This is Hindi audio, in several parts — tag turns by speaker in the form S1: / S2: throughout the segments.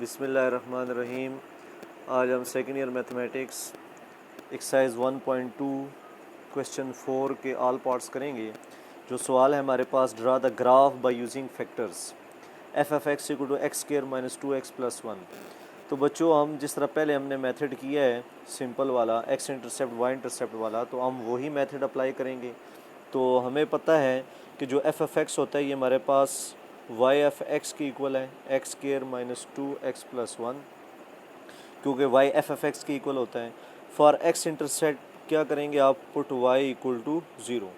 S1: बिस्मिल्लाहिर्रहमानिर्रहीम। आज हम second year mathematics exercise 1.2 question 4 के ऑल पार्ट्स करेंगे। जो सवाल है हमारे पास, draw the graph by using factors F F x equal to x square minus 2x plus 1। तो बच्चों, हम जिस तरह पहले हमने मेथड किया है सिंपल वाला एक्स इंटरसेप्ट वाई इंटरसेप्ट वाला, तो हम वही मेथड अप्लाई करेंगे। तो हमें पता है कि जो एफ एफ एक्स होता है ये हमारे पास वाई एफ एक्स के इक्वल है x square minus 2x plus 1, क्योंकि वाई एफ एफ एक्स के इक्वल होता है। फॉर एक्स इंटरसेप्ट क्या करेंगे आप, put y equal to zero.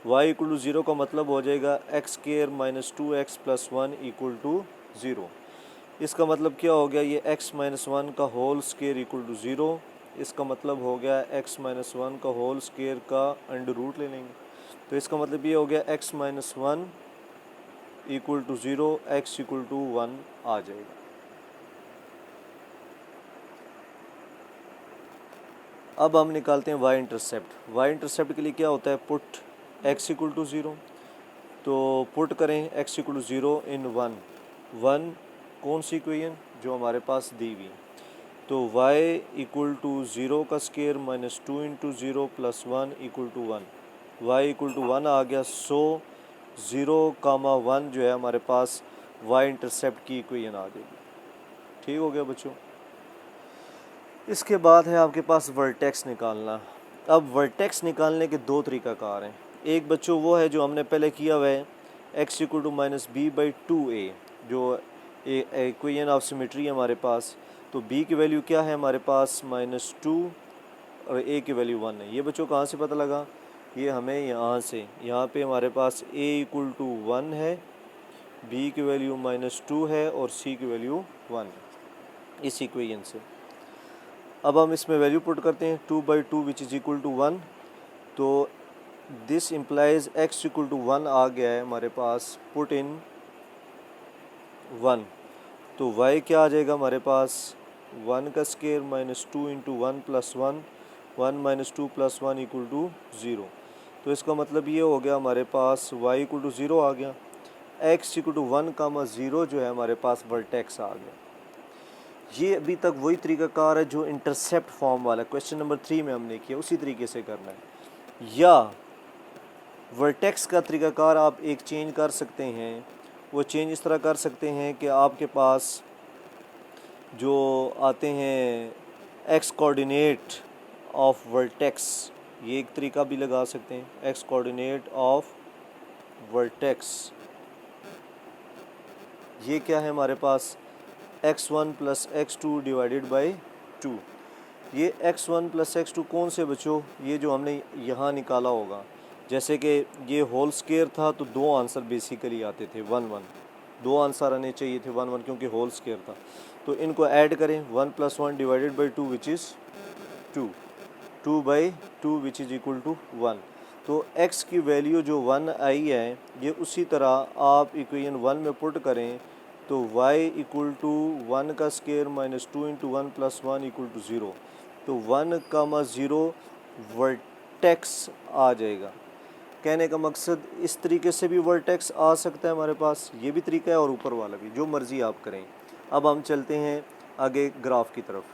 S1: Y equal to zero का मतलब हो जाएगा x square minus 2x plus 1 equal to zero. इसका मतलब क्या हो गया, ये x माइनस 1 का whole square equal to zero. इसका मतलब हो गया x माइनस 1 का होल स्क्वायर का अंडर रूट ले लेंगे। तो इसका मतलब ये हो गया x minus 1 equal to zero, x equal to 1 आ जाएगा। अब हम निकालते हैं वाई इंटरसेप्ट। वाई इंटरसेप्ट के लिए क्या होता है, put x equal to zero. तो पुट करें x equal to zero in 1। 1 कौन सी इक्वेशन जो हमारे पास दी हुई, तो y इक्वल टू ज़ीरो का square minus 2 into zero plus 1 equal to 1। Y equal to 1 आ गया। सो 0, 1 जो है हमारे पास वाई इंटरसेप्ट की इक्वेशन आ जाएगी। ठीक हो गया बच्चों। इसके बाद है आपके पास वर्टेक्स निकालना। अब वर्टेक्स निकालने के दो तरीक़ाकार हैं। एक बच्चों वो है जो हमने पहले किया हुआ है, x equal to minus b by 2a, जो इक्वेशन ऑफ सिमेट्री है हमारे पास। तो b की वैल्यू क्या है हमारे पास, -2, और a की वैल्यू 1 है। ये बच्चों कहाँ से पता लगा, ये हमें यहाँ से, यहाँ पे हमारे पास a इक्वल टू 1 है, b की वैल्यू -2 है और c की वैल्यू 1 है, इस इक्वेशन से। अब हम इसमें वैल्यू पुट करते हैं 2/2 विच इज़ इक्वल टू 1। तो this implies x equal to 1 आ गया है हमारे पास, पुट इन 1। तो y क्या आ जाएगा हमारे पास, 1 का square minus 2 into 1 plus 1, 1 minus 2 plus 1 equal to 0। तो इसका मतलब ये हो गया हमारे पास y इक्वल टू 0 आ गया। x इक्वल टू 1, 0 जो है हमारे पास वर्टेक्स आ गया। ये अभी तक वही तरीक़ाकार है जो इंटरसेप्ट फॉर्म वाला क्वेश्चन नंबर 3 में हमने किया, उसी तरीके से करना है। या वर्टेक्स का तरीक़ाकार आप एक चेंज कर सकते हैं। वो चेंज इस तरह कर सकते हैं कि आपके पास जो आते हैं एक्स कोऑर्डिनेट ऑफ वर्टेक्स, ये एक तरीका भी लगा सकते हैं। एक्स कोऑर्डिनेट ऑफ वर्टेक्स ये क्या है हमारे पास, x1 plus x2 divided by 2। ये x1 प्लस x2 कौन से बच्चों, ये जो हमने यहाँ निकाला होगा। जैसे कि ये होल स्क्वायर था तो दो आंसर बेसिकली आते थे 1 1, दो आंसर आने चाहिए थे 1 1, क्योंकि होल स्क्वायर था। तो इनको ऐड करें, 1 plus 1 divided by 2 which is 2, 2/2 which is equal to 1। तो x की वैल्यू जो 1 आई है, ये उसी तरह आप इक्वेशन 1 में पुट करें। तो y इक्वल टू 1 का square minus 2 into 1 plus 1 equal to 0। तो 1, 0 वर्टेक्स आ जाएगा। कहने का मकसद, इस तरीके से भी वर्टेक्स आ सकता है हमारे पास, ये भी तरीका है, और ऊपर वाला भी, जो मर्ज़ी आप करें। अब हम चलते हैं आगे ग्राफ की तरफ।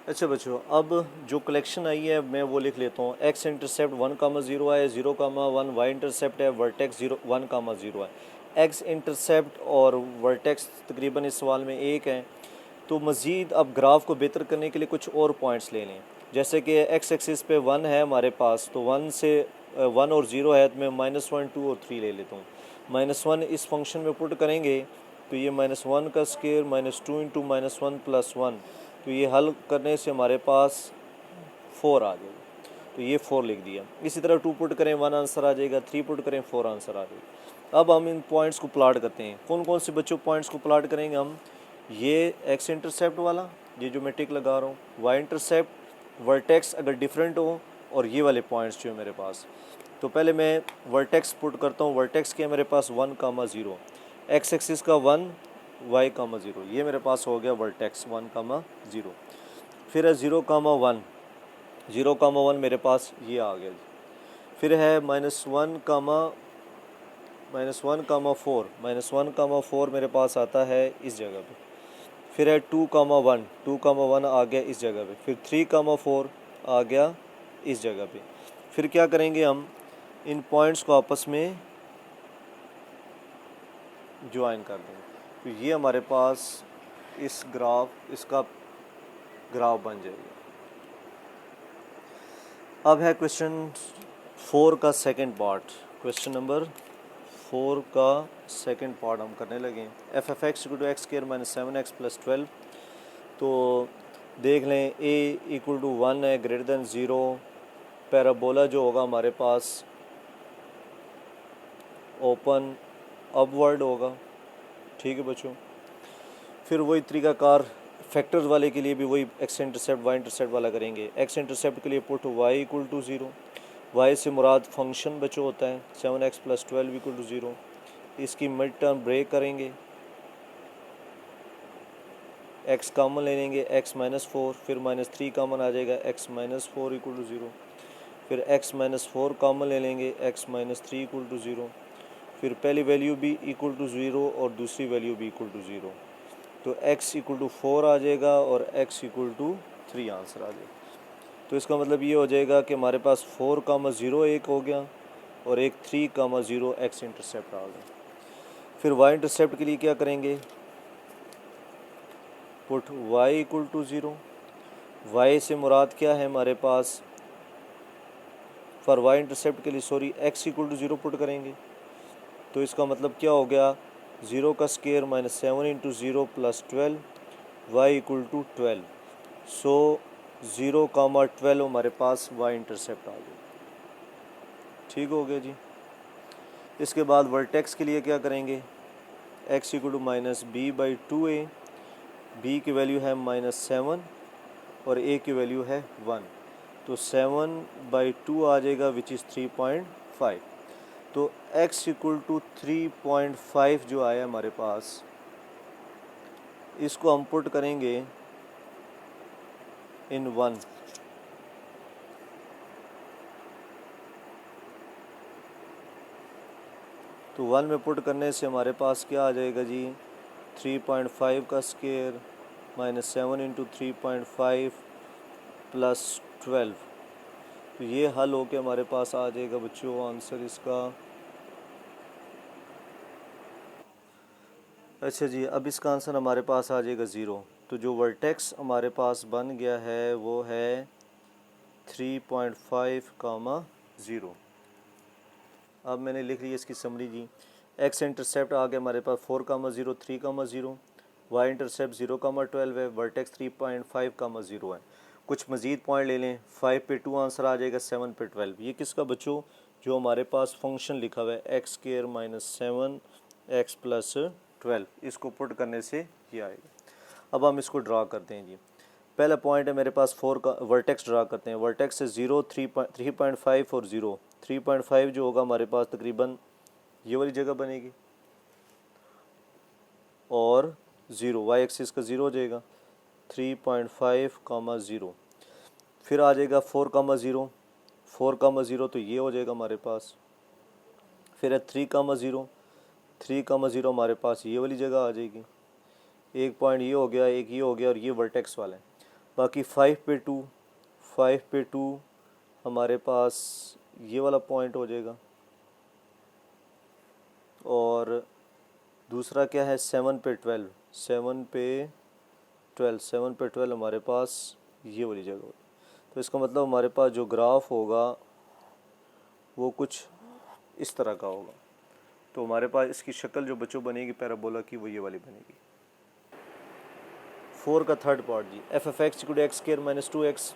S1: अच्छा बच्चों, अब जो कलेक्शन आई है मैं वो लिख लेता हूँ। x इंटरसेप्ट 1, 0 है, 0, 1 y इंटरसेप्ट है, वर्टेक्स 1, 0 है। x इंटरसेप्ट और वर्टेक्स तकरीबन इस सवाल में एक है। तो मज़ीद अब ग्राफ को बेहतर करने के लिए कुछ और पॉइंट्स ले लें। जैसे कि x एक्सिस पे 1 है हमारे पास, तो 1 से 1 और 0 है, तो मैं -1, 2 और 3 ले लेता हूँ। -1 इस फंक्शन में पुट करेंगे तो ये -1 का स्क्वायर -2 इंटू -1 प्लस 1। तो ये हल करने से हमारे पास 4 आ जाएगा। तो ये 4 लिख दिया। इसी तरह 2 पुट करें 1 आंसर आ जाएगा, 3 पुट करें 4 आंसर आ जाएगा। अब हम इन पॉइंट्स को प्लाट करते हैं। कौन कौन से बच्चों पॉइंट्स को प्लाट करेंगे हम, ये x इंटरसेप्ट वाला, ये जो मैं टिक लगा रहा हूँ, y इंटरसेप्ट, वर्टेक्स अगर डिफरेंट हो, और ये वाले पॉइंट्स जो है मेरे पास। तो पहले मैं वर्टेक्स पुट करता हूँ। वर्टेक्स के मेरे पास 1, 0, x एक्सिस का 1, y, 0, ये मेरे पास हो गया वर्टेक्स 1, 0। फिर है 0, 1, 0, 1 मेरे पास ये आ गया। फिर है -1, -1, 4, -1, 4 मेरे पास आता है इस जगह पे। फिर है 2,1, 2,1 आ गया इस जगह पे, फिर 3,4 आ गया इस जगह पे। फिर क्या करेंगे हम, इन पॉइंट्स को आपस में ज्वाइन कर देंगे, तो ये हमारे पास इसका ग्राफ बन जाएगा। अब है क्वेश्चन 4 का सेकंड पार्ट। क्वेश्चन नंबर 4 का सेकंड पार्ट हम करने लगे। F F x equal to x square minus 7x plus 12। तो देख लें a इक्वल टू 1 है, ग्रेटर देन 0। पैराबोला जो होगा हमारे पास ओपन अपवर्ड होगा, ठीक है बच्चों। फिर वही तरीकाकार फैक्टर्स वाले के लिए भी वही एक्स इंटरसेप्ट वाई इंटरसेप्ट वाला करेंगे। एक्स इंटरसेप्ट के लिए पुट वाई इक्वल टू 0, वाई से मुराद फंक्शन बच्चों होता है 7x प्लस 12 इक्वल टू 0। इसकी मिड टर्म ब्रेक करेंगे, x कॉमन ले लेंगे, x माइनस 4, फिर माइनस 3 कॉमन आ जाएगा, x माइनस 4 इक्वल टू 0। फिर x माइनस 4 कॉमन ले लेंगे, x माइनस 3 इक्वल टू 0। फिर पहली वैल्यू भी इक्वल टू 0 और दूसरी वैल्यू भी इक्वल टू 0, तो x इक्वल टू 4 आ जाएगा और x इक्वल टू 3 आंसर आ जाएगा। तो इसका मतलब ये हो जाएगा कि हमारे पास 4,0 एक हो गया और एक 3,0 एक्स इंटरसेप्ट आ गया। फिर y इंटरसेप्ट के लिए क्या करेंगे, put y equal to 0। y से मुराद क्या है हमारे पास, फॉर y इंटरसेप्ट के लिए x इक्वल टू 0 पुट करेंगे। तो इसका मतलब क्या हो गया, 0 का square minus 7 into 0 plus 12, y equal to 12। So 0,12 हमारे पास y इंटरसेप्ट आ गया, ठीक हो गया जी। इसके बाद वर्टेक्स के लिए क्या करेंगे, x equal to minus b by 2a, b की वैल्यू है माइनस 7 और a की वैल्यू है 1, तो 7/2 आ जाएगा विच इज़ 3.5। तो x इक्वल टू 3.5 जो आया हमारे पास, इसको हम पुट करेंगे इन 1। तो 1 में पुट करने से हमारे पास क्या आ जाएगा जी, 3.5 का स्क्वायर माइनस 7 इंटू 3.5 प्लस 12। तो ये हल हो के हमारे पास आ जाएगा बच्चों आंसर इसका। अच्छा जी, अब इसका आंसर हमारे पास आ जाएगा 0। तो जो वर्टेक्स हमारे पास बन गया है वो है 3.5, 0। अब मैंने लिख ली इसकी समरी जी। एक्स इंटरसेप्ट आ गया हमारे पास 4,0, 3,0, वाई इंटरसेप्ट 0,12 है, वर्टेक्स 3.5, 0 है। कुछ मज़ीद पॉइंट ले लें, 5 पे 2 आंसर आ जाएगा, 7 पे 12। ये किसका बच्चों, जो हमारे पास फंक्शन लिखा हुआ है x square minus 7x plus 12, इसको पुट करने से ये आएगा। अब हम इसको ड्रा करते हैं जी। पहला पॉइंट है मेरे पास 4 का, वर्टेक्स ड्रा करते हैं। वर्टेक्स से 0, 3.5 और 0। 3.5 जो होगा हमारे पास तकरीबन ये वाली जगह बनेगी और 0 वाई एक्सिस का 0 हो जाएगा, 3.5, 0। फिर आ जाएगा 4,0, 4,0 तो ये हो जाएगा हमारे पास। फिर है 3,0, 3,0 हमारे पास ये वाली जगह आ जाएगी। एक पॉइंट ये हो गया, एक ये हो गया और ये वर्टेक्स वाला है। बाकी 5 पे 2, 5 पे 2 हमारे पास ये वाला पॉइंट हो जाएगा। और दूसरा क्या है 7 पे 12, 7 पे 12, 7 पे 12 हमारे पास ये वाली जगह होगी। तो इसका मतलब हमारे पास जो ग्राफ होगा वो कुछ इस तरह का होगा। तो हमारे पास इसकी शक्ल जो बच्चों बनेगी पैराबोला की वो ये वाली बनेगी। 4 का थर्ड पार्ट जी। F F x equal to x square minus 2x,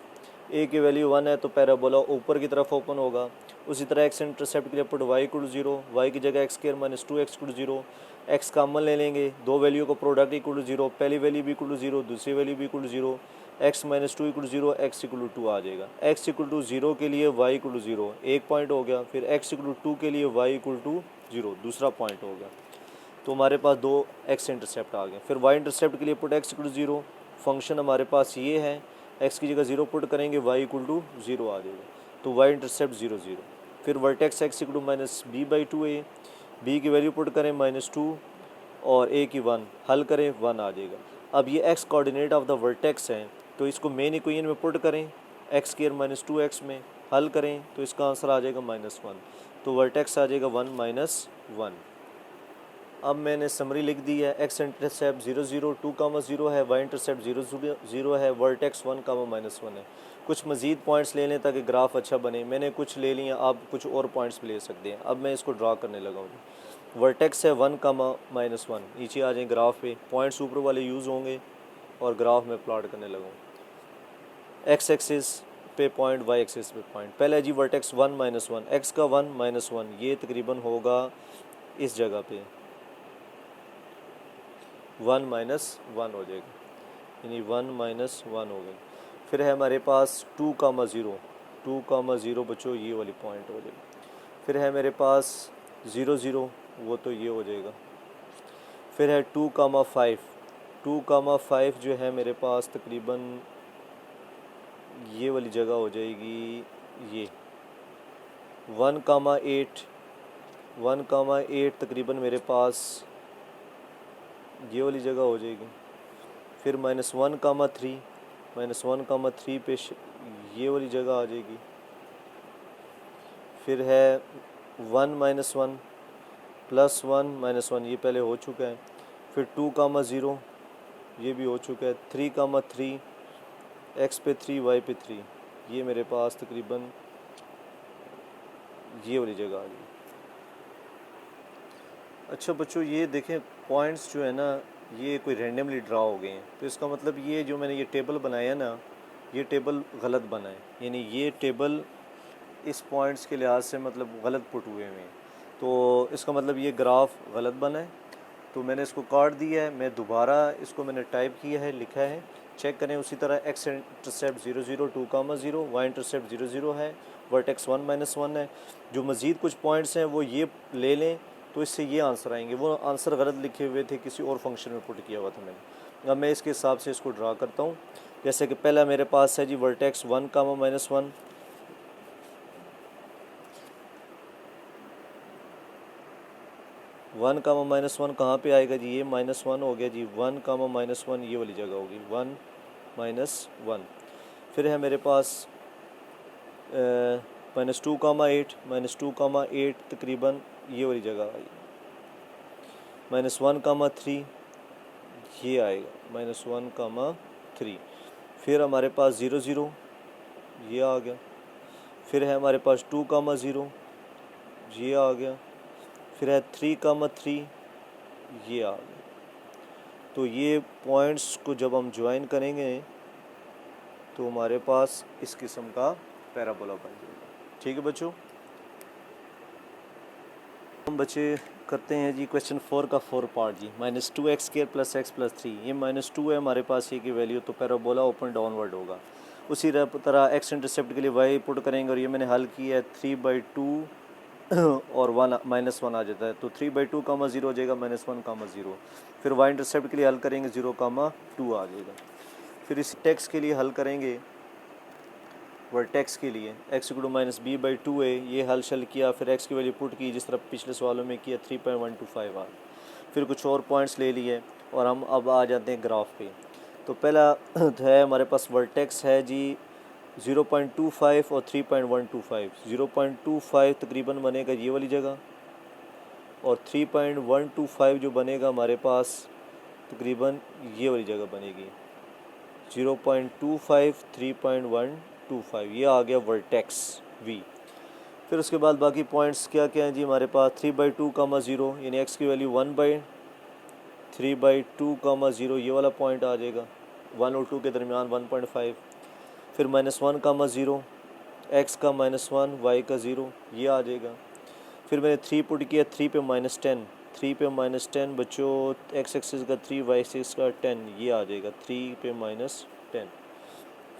S1: a की वैल्यू 1 है तो पैराबोला ऊपर की तरफ ओपन होगा। उसी तरह एक्स इंटरसेप्ट के लिए put y equal to 0, y की जगह x square minus 2x equal to 0। X common ले लेंगे, दो वैल्यू को प्रोडक्ट इक्वल टू 0, पहली वैल्यू भी इक्वल टू 0, दूसरी वैल्यू भी equal to 0। X minus 2 equal to 0, x equal to 2 आ जाएगा। एक्स इक्वल टू 0 के लिए y इक्वल टू 0 एक पॉइंट हो गया, फिर एक्स इक्वल टू 2 के लिए y इक्वल टू 0 दूसरा पॉइंट हो गया। तो हमारे पास दो एक्स इंटरसेप्ट आ गए। फिर वाई इंटरसेप्ट के लिए put x equal to 0, function हमारे पास ये है, एक्स की जगह 0 पुट करेंगे, वाई इक्वल टू 0 आ जाएगा। तो वाई इंटरसेप्ट 0, 0। फिर vertex x equal to minus b by 2a, b की वैल्यू पुट करें माइनस 2, और ए की 1, हल करें 1 आ जाएगा। अब ये x coordinate of the vertex हैं, तो इसको मेन इक्वेशन में पुट करें एक्स स्क्वायर माइनस 2x में, हल करें तो इसका आंसर आ जाएगा -1। तो वर्टेक्स आ जाएगा 1 - 1। अब मैंने समरी लिख दी है, एक्स इंटरसेप्ट 0 0 2 0 है, वाई इंटरसेप्ट 0 0 है, वर्टेक्स 1 -1 है। कुछ मज़ीद पॉइंट्स ले लें ताकि ग्राफ अच्छा बने। मैंने कुछ ले लिया, आप कुछ और पॉइंट्स भी ले सकते हैं। अब मैं इसको ड्रा करने लगा हूँ। वर्टेक्स है 1 -1, नीचे आ जाए ग्राफ पे, पॉइंट्स ऊपर वाले यूज़ होंगे और ग्राफ में प्लॉट करने लगा हूँ। एक्स एक्सिस पे पॉइंट, वाई एक्सिस पे पॉइंट। पहले जी वर्टेक्स 1 -1, एक्स का 1 -1 ये तकरीबन होगा इस जगह पे 1 -1 हो जाएगा, यानी 1 -1 हो गई। फिर है हमारे पास 2 0 बच्चों ये वाली पॉइंट हो जाएगी। फिर है मेरे पास 0 0, वो तो ये हो जाएगा। फिर है 2 5 जो है मेरे पास तकरीबन ये वाली जगह हो जाएगी। ये 1 8 तकरीबन मेरे पास ये वाली जगह हो जाएगी। फिर -1 3 पे ये वाली जगह आ जाएगी। फिर है 1 -1 +1 -1, ये पहले हो चुका है। फिर 2 0 ये भी हो चुका है। 3 3 एक्स पे 3 वाई पे 3, ये मेरे पास तकरीबन ये वाली जगह आ गई। अच्छा बच्चों ये देखें पॉइंट्स जो है ना ये कोई रैंडमली ड्रा हो गए हैं, तो इसका मतलब ये जो मैंने ये टेबल बनाया ना ये टेबल गलत बना है, यानी ये टेबल इस पॉइंट्स के लिहाज से मतलब गलत पुट हुए हैं। तो इसका मतलब ये ग्राफ गलत बना है। तो मैंने इसको काट दिया है, मैं दोबारा इसको मैंने टाइप किया है, लिखा है, चेक करें। उसी तरह एक्स इंटरसेप्ट 0 0 2 0, वाई इंटरसेप्ट 0 0 है, वर्टेक्स 1 -1 है। जो मज़ीद कुछ पॉइंट्स हैं वो ये ले लें तो इससे ये आंसर आएंगे। वो आंसर गलत लिखे हुए थे, किसी और फंक्शन में पुट किया हुआ था मैंने। अब मैं इसके हिसाब से इसको ड्रा करता हूँ। जैसे कि पहला मेरे पास है जी वर्टेक्स 1 -1, 1 -1 कहाँ पे आएगा जी, ये -1 हो गया जी। 1 -1 ये वाली जगह होगी, 1 -1। फिर है मेरे पास -2 8 तकरीबन ये वाली जगह आई। -1 3 ये आएगा, -1 3। फिर हमारे पास 0 0 ये आ गया। फिर है हमारे पास 2 0 ये आ गया। फिर है 3 3 ये आ गया। तो ये पॉइंट्स को जब हम ज्वाइन करेंगे तो हमारे पास इस किस्म का पैराबोला बन जाएगा। ठीक है बच्चों, हम बच्चे करते हैं जी क्वेश्चन 4 का 4 पार्ट जी। -2x² + x + 3, ये -2 है हमारे पास ये की वैल्यू, तो पैराबोला ओपन डाउनवर्ड होगा। उसी तरह एक्स इंटरसेप्ट के लिए y पुट करेंगे और ये मैंने हल किया है 3/2 और 1 -1 आ जाता है, तो 3/2 0 हो जाएगा, -1 0। फिर y इंटरसेप्ट के लिए हल करेंगे 0 2 आ जाएगा। फिर इस टेक्स के लिए हल करेंगे, वर्टेक्स के लिए x = -b/2 है, ये हल शल किया। फिर x की वैल्यू पुट की जिस तरह पिछले सवालों में किया, 3.125 आ। फिर कुछ और पॉइंट्स ले लिए और हम अब आ जाते हैं ग्राफ पे। तो पहला है हमारे पास वर्टेक्स है जी 0.25 और 3.125। 0.25 तकरीबन बनेगा ये वाली जगह, और 3.125 जो बनेगा हमारे पास तकरीबन ये वाली जगह बनेगी। 0.25 3.125 ये आ गया वर्टेक्स v। फिर उसके बाद बाकी पॉइंट्स क्या क्या हैं जी हमारे पास, 3/2 0 यानी x की वैल्यू 1/3/2 0 ये वाला पॉइंट आ जाएगा, 1 और 2 के दरमियान 1.5। फिर -1 0, x का -1 y का 0 ये आ जाएगा। फिर मैंने 3 पुट किया, 3 पे -10, 3 पे -10 बच्चों, x एक्सिस का 3 y एक्सिस का 10 ये आ जाएगा, 3 पे -10।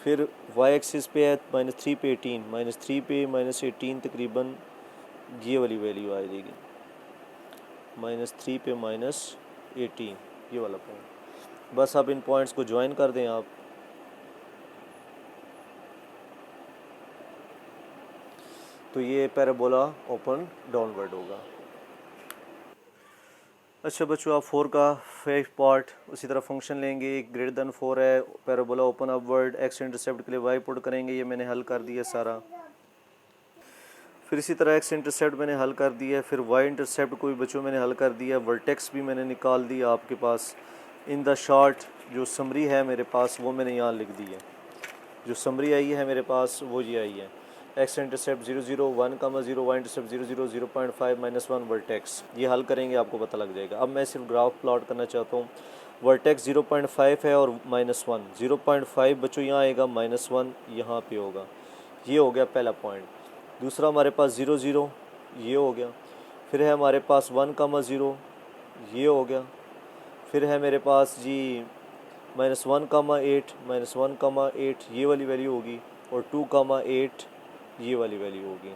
S1: फिर y एक्सिस पे है -3 पे 18, -3 पे -18 तकरीबन ये वाली वैल्यू आ जाएगी, -3 पे -18 ये वाला पॉइंट। बस आप इन पॉइंट्स को ज्वाइन कर दें आप, तो ये पैराबोला ओपन डाउनवर्ड होगा। अच्छा बच्चों, आप 4 का 5 पार्ट उसी तरह फंक्शन लेंगे, ग्रेटर देन 4 है, parabola open upward, x intercept के लिए वाई पुट करेंगे, ये मैंने हल कर दिया सारा। फिर इसी तरह एक्स इंटरसेप्ट मैंने हल कर दिया, फिर वाई इंटरसेप्ट को भी बच्चों मैंने हल कर दिया, वर्टेक्स भी मैंने निकाल दिया आपके पास। इन द शॉर्ट जो समरी है मेरे पास वो मैंने यहाँ लिख दी है, जो समरी आई है मेरे पास वो ये आई है, x intercept 0 0 1 0, y intercept 0 0 0.5 -1 vertex. ये हल करेंगे आपको पता लग जाएगा। अब मैं सिर्फ ग्राफ प्लॉट करना चाहता हूँ। वर्टेक्स 0.5 है और -1, 0.5 बच्चों यहाँ आएगा, -1 यहाँ पे होगा। ये हो गया पहला पॉइंट। दूसरा हमारे पास 0 0 ये हो गया। फिर है हमारे पास 1 0 ये हो गया। फिर है मेरे पास जी -1 8 -1 8 ये वाली वैल्यू होगी, और 2 8 ये वाली वैल्यू होगी।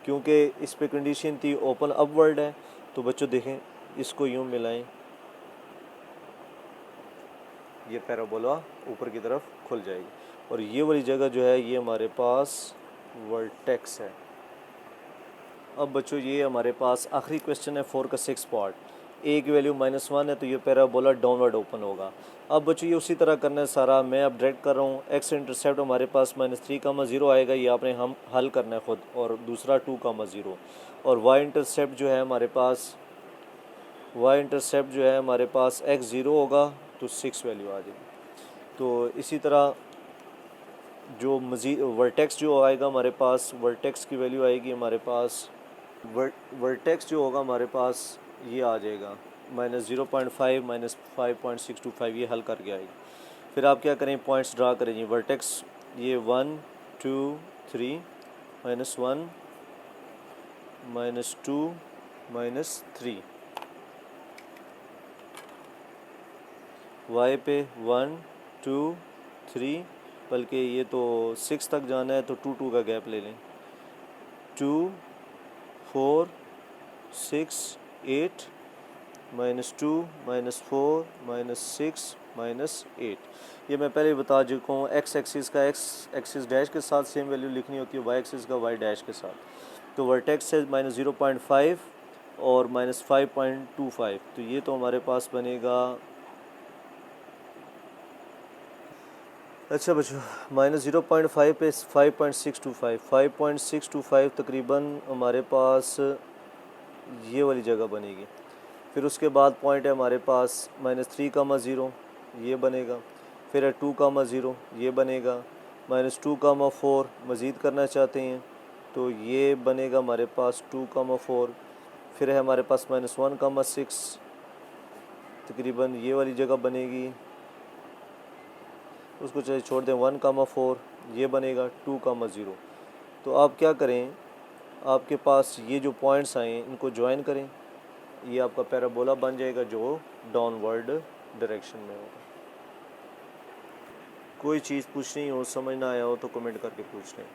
S1: क्योंकि इस पे कंडीशन थी ओपन अपवर्ड है, तो बच्चों देखें इसको यूँ मिलाएं, ये पैराबोला ऊपर की तरफ खुल जाएगी, और ये वाली जगह जो है ये हमारे पास वर्टेक्स है। अब बच्चों ये हमारे पास आखिरी क्वेश्चन है 4 का 6 पार्ट। ए की वैल्यू -1 है, तो ये पैराबोला डाउनवर्ड ओपन होगा। अब बच्चों ये उसी तरह करना है सारा, मैं अब डायरेक्ट कर रहा हूँ। एक्स इंटरसेप्ट हमारे पास -3 0 आएगा, ये आपने हम हल करना है ख़ुद, और दूसरा 2 0, और वाई इंटरसेप्ट जो है हमारे पास, वाई इंटरसेप्ट जो है हमारे पास x 0 होगा तो 6 वैल्यू आ जाएगी। तो इसी तरह जो मज़ीद वर्टेक्स जो आएगा हमारे पास, वर्टेक्स की वैल्यू आएगी हमारे पास, वर्टेक्स जो होगा हमारे पास ये आ जाएगा -0.5 -5.625, ये हल करके आएगी। फिर आप क्या करें, पॉइंट्स ड्रा करें। ये वर्टेक्स ये 1 2 3 -1 -2 -3, वाई पे 1 2 3, बल्कि ये तो 6 तक जाना है तो 2 2 का गैप ले लें, 2 4 6 8 -2 -4 -6 -8। ये मैं पहले ही बता चुका हूँ। एक्स एक्सिस का एक्स एक्सिस डैश के साथ सेम वैल्यू लिखनी होती है, वाई एक्सिस का वाई डैश के साथ। तो वर्टेक्स है -0.5 और -5.25, तो ये तो हमारे पास बनेगा। अच्छा बच्चों, -0.5 पे 5.625, 5.625 तकरीबन हमारे पास ये वाली जगह बनेगी। फिर उसके बाद पॉइंट है हमारे पास -3 0 ये बनेगा। फिर है 2 0 ये बनेगा। -2 4 मज़ीद करना चाहते हैं तो ये बनेगा हमारे पास 2 4। फिर है हमारे पास -1 6, तकरीबन ये वाली जगह बनेगी, उसको चाहे छोड़ दें। 1 4 ये बनेगा 2 0। तो आप क्या करें, आपके पास ये जो पॉइंट्स आए इनको ज्वाइन करें, ये आपका पैराबोला बन जाएगा जो डाउनवर्ड डायरेक्शन में होगा। कोई चीज़ पूछनी हो, समझ ना आया हो तो कमेंट करके पूछ लें।